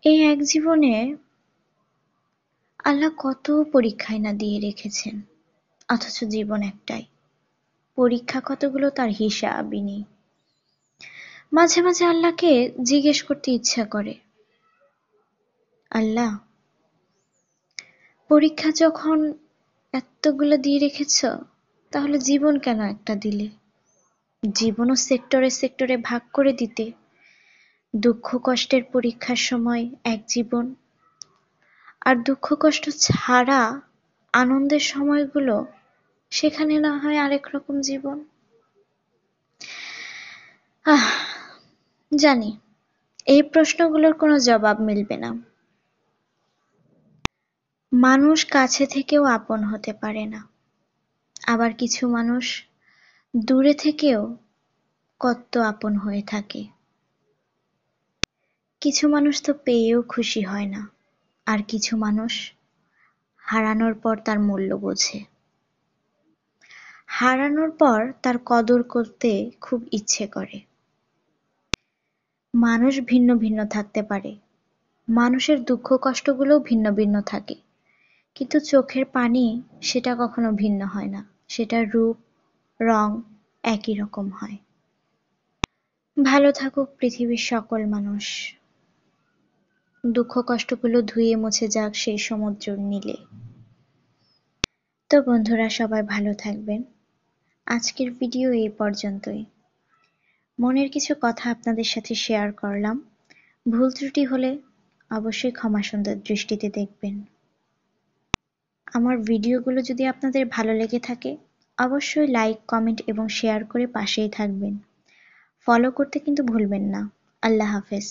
এই এক জীবনে আল্লাহ কত পরীক্ষায় না দিয়ে রেখেছেন, অথচ জীবন একটাই। পরীক্ষা কতগুলো তার হিসাবই নেই। মাঝে মাঝে আল্লাহকে জিজ্ঞেস করতে ইচ্ছা করে, আল্লাহ, পরীক্ষা যখন এতগুলো দিয়ে রেখেছ, তাহলে জীবন কেন একটা দিলে? জীবনও সেক্টরে সেক্টরে ভাগ করে দিতে। দুঃখ কষ্টের পরীক্ষার সময় এক জীবন, আর দুঃখ কষ্ট ছাড়া আনন্দের সময়গুলো, সেখানে না হয় আরেক রকম জীবন। জানি এই প্রশ্নগুলোর কোনো জবাব মিলবে না। মানুষ কাছে থেকেও আপন হতে পারে না, আবার কিছু মানুষ দূরে থেকেও কত আপন হয়ে থাকে। কিছু মানুষ তো পেয়েও খুশি হয় না, আর কিছু মানুষ হারানোর পর তার মূল্য বোঝে। হারানোর পর তার কদর করতে খুব ইচ্ছে করে। মানুষ ভিন্ন ভিন্ন থাকতে পারে, মানুষের দুঃখ কষ্টগুলোও ভিন্ন ভিন্ন থাকে, কিন্তু চোখের পানি সেটা কখনো ভিন্ন হয় না, সেটার রূপ রং একই রকম হয়। ভালো থাকুক পৃথিবীর সকল মানুষ, দুঃখ কষ্টগুলো ধুয়ে মুছে যাক সেই সমুদ্রের নীলে। তো বন্ধুরা, সবাই ভালো থাকবেন। আজকের ভিডিও এই পর্যন্তই। মনের কিছু কথা আপনাদের সাথে শেয়ার করলাম, ভুল ত্রুটি হলে অবশ্যই ক্ষমা সুন্দর দৃষ্টিতে দেখবেন। আমার ভিডিওগুলো যদি আপনাদের ভালো লেগে থাকে, অবশ্যই লাইক, কমেন্ট এবং শেয়ার করে পাশেই থাকবেন। ফলো করতে কিন্তু ভুলবেন না। আল্লাহ হাফেজ।